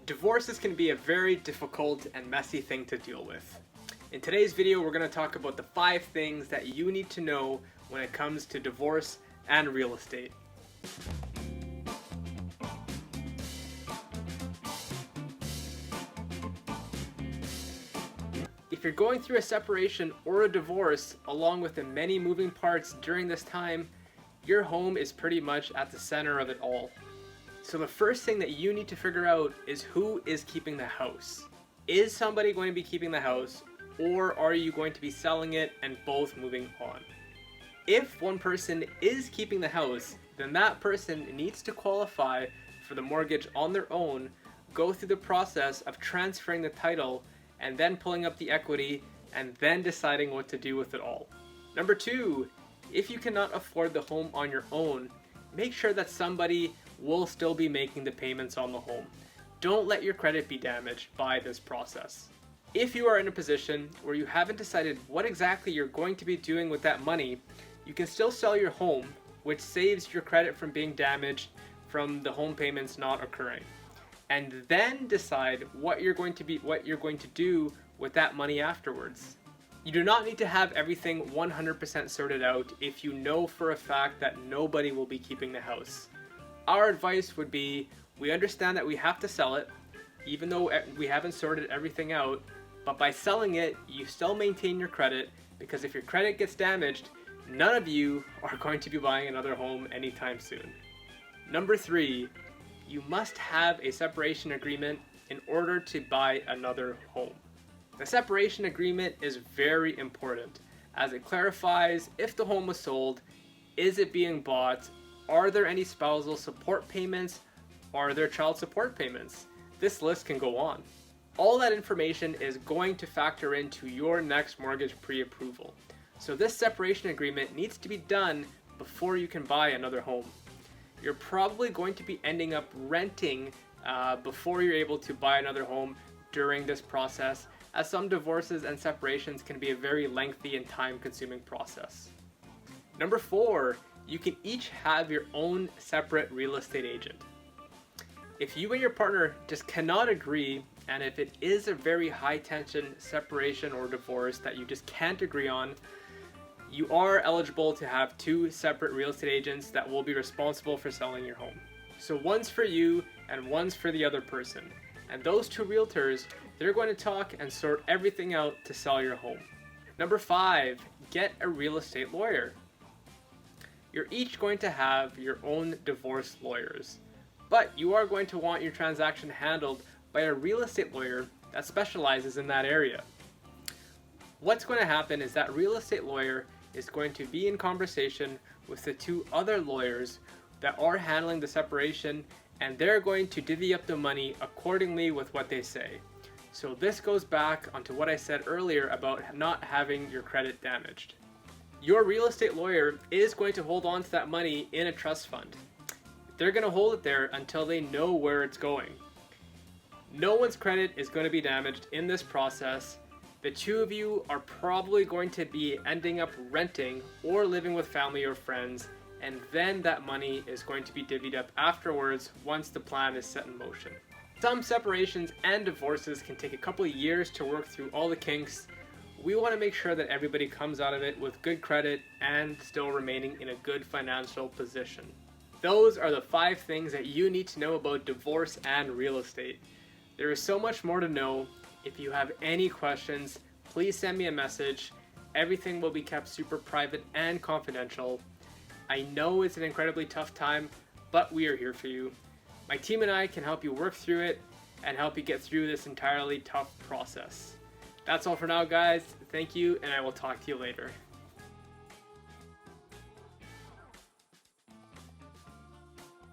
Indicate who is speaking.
Speaker 1: Divorces can be a very difficult and messy thing to deal with. In today's video, we're going to talk about the 5 things that you need to know when it comes to divorce and real estate. If you're going through a separation or a divorce, along with the many moving parts during this time, your home is pretty much at the center of it all. So the first thing that you need to figure out is who is keeping the house. Is somebody going to be keeping the house, or are you going to be selling it and both moving on? If one person is keeping the house, then that person needs to qualify for the mortgage on their own, go through the process of transferring the title, and then pulling up the equity, and then deciding what to do with it all. Number 2, if you cannot afford the home on your own, make sure that somebody will still be making the payments on the home. Don't let your credit be damaged by this process. If you are in a position where you haven't decided what exactly you're going to be doing with that money, you can still sell your home, which saves your credit from being damaged from the home payments not occurring. And then decide what you're going to do with that money afterwards. You do not need to have everything 100% sorted out if you know for a fact that nobody will be keeping the house. Our advice would be, we understand that we have to sell it, even though we haven't sorted everything out, but by selling it, you still maintain your credit, because if your credit gets damaged, none of you are going to be buying another home anytime soon. Number 3, you must have a separation agreement in order to buy another home. The separation agreement is very important, as it clarifies if the home was sold, is it being bought, are there any spousal support payments, are there child support payments? This list can go on. All that information is going to factor into your next mortgage pre-approval. So this separation agreement needs to be done before you can buy another home. You're probably going to be ending up renting before you're able to buy another home during this process, as some divorces and separations can be a very lengthy and time-consuming process. Number 4, you can each have your own separate real estate agent. If you and your partner just cannot agree, and if it is a very high-tension separation or divorce that you just can't agree on, you are eligible to have 2 separate real estate agents that will be responsible for selling your home. So one's for you and one's for the other person. And those 2 realtors, they're going to talk and sort everything out to sell your home. Number 5, get a real estate lawyer. You're each going to have your own divorce lawyers, but you are going to want your transaction handled by a real estate lawyer that specializes in that area. What's going to happen is that real estate lawyer is going to be in conversation with the 2 other lawyers that are handling the separation, and they're going to divvy up the money accordingly with what they say. So this goes back onto what I said earlier about not having your credit damaged. Your real estate lawyer is going to hold on to that money in a trust fund. They're going to hold it there until they know where it's going. No one's credit is going to be damaged in this process. The 2 of you are probably going to be ending up renting or living with family or friends, and then that money is going to be divvied up afterwards once the plan is set in motion. Some separations and divorces can take a couple of years to work through all the kinks. We want to make sure that everybody comes out of it with good credit and still remaining in a good financial position. Those are the 5 things that you need to know about divorce and real estate. There is so much more to know. If you have any questions, please send me a message. Everything will be kept super private and confidential. I know it's an incredibly tough time, but we are here for you. My team and I can help you work through it and help you get through this entirely tough process. That's all for now, guys. Thank you, and I will talk to you later.